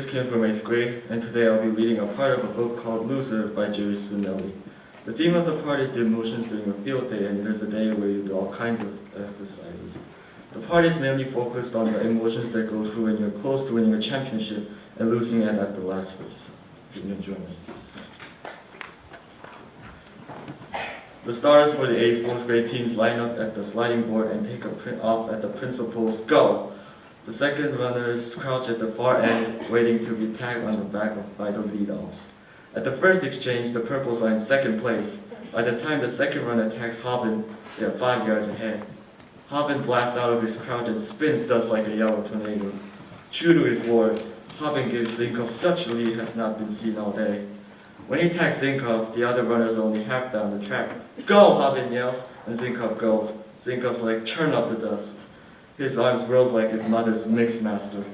Came from 8th grade, and today I'll be reading a part of a book called Loser by Jerry Spinelli. The theme of the part is the emotions during a field day, and it is a day where you do all kinds of exercises. The part is mainly focused on the emotions that go through when you're close to winning a championship and losing it at the last race. If you enjoy me. The starters for the 8th, 4th grade teams line up at the sliding board and take a print off at the principal's go. The second runners crouch at the far end, waiting to be tagged on the back by the lead-offs. At the first exchange, the purples are in second place. By the time the second runner tags Hobbin, they are 5 yards ahead. Hobbin blasts out of his crouch and spins dust like a yellow tornado. True to his word, Hobbin gives Zinkov such a lead has not been seen all day. When he tags Zinkov, the other runners are only half down the track. Go, Hobbin yells, and Zinkov goes. Zinkov's like, churn up the dust. His arms rose like his mother's mixmaster.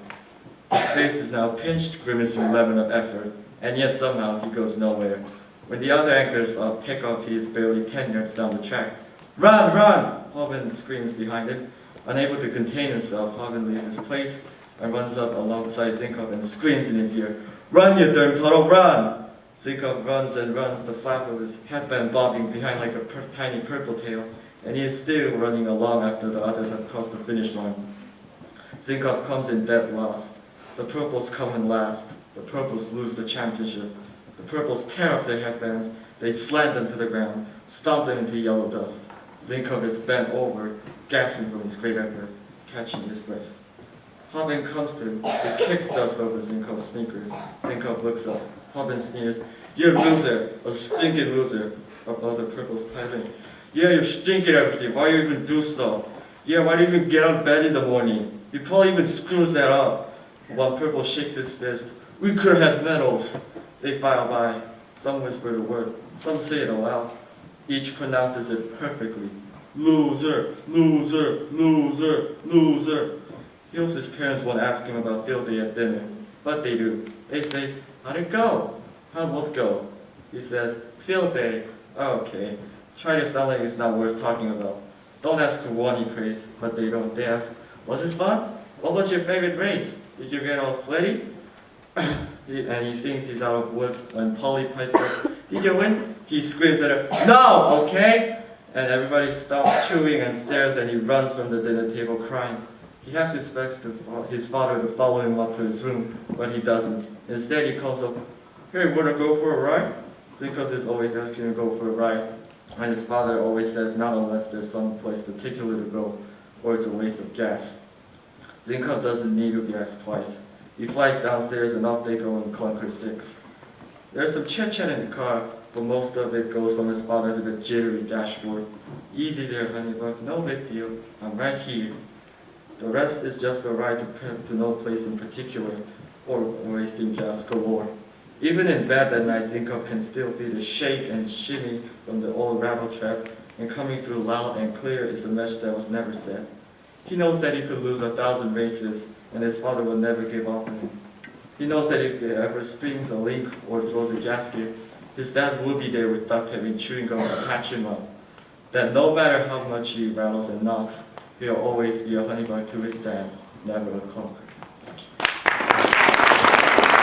His face is now pinched, grimacing 11 of effort, and yet somehow he goes nowhere. When the other anchors pick up, he is barely 10 yards down the track. Run, run! Hobbin screams behind him. Unable to contain himself, Hobbin leaves his place and runs up alongside Zinkov and screams in his ear, Run, you darn turtle, run! Zinkov runs and runs, the flap of his headband bobbing behind like a tiny purple tail, and he is still running along after the others have crossed the finish line. Zinkov comes in dead last. The purples come in last. The purples lose the championship. The purples tear off their headbands. They slant them to the ground, stomp them into yellow dust. Zinkov is bent over, gasping from his great effort, catching his breath. Hobbin comes to him. He kicks dust over Zinkov's sneakers. Zinkov looks up. Hobbin sneers, You're a loser, a stinking loser. Above the purples piling. Yeah, you stink at everything. Why do you even do stuff? Yeah, why do you even get out of bed in the morning? You probably even screws that up. While Purple shakes his fist, we could have had medals. They file by. Some whisper the word. Some say it aloud. Each pronounces it perfectly. Loser, loser, loser, loser. He hopes his parents won't ask him about field day at dinner. But they do. They say, how'd it go? How'd what go? He says, field day. Okay. Try to sound like it's not worth talking about. Don't ask who won, he prays, but they don't. They ask, was it fun? What was your favorite race? Did you get all sweaty? And he thinks he's out of woods when Polly pipes up, did you win? He screams at her, no, okay? And everybody stops chewing and stares, and he runs from the dinner table crying. He half expects his father to follow him up to his room, but he doesn't. Instead, he calls up, hey, wanna go for a ride? Zinkov is always asking to go for a ride. And his father always says not unless there's some place particular to go, or it's a waste of gas. Zinkov doesn't need to be asked twice. He flies downstairs and off they go in clunker 6. There's some chit-chat in the car, but most of it goes from his father to the jittery dashboard. Easy there, honeybuck, no big deal, I'm right here. The rest is just a ride to no place in particular, or wasting gas galore. Even in bed that night, Zinkov can still feel the shake and shimmy from the old rattle trap, and coming through loud and clear is a message that was never said. He knows that he could lose 1,000 races, and his father will never give up on him. He knows that if he ever springs a link or throws a gasket, his dad will be there with duct tape and chewing gum to patch him up. That no matter how much he rattles and knocks, he'll always be a honeybuck to his dad, never a clunker.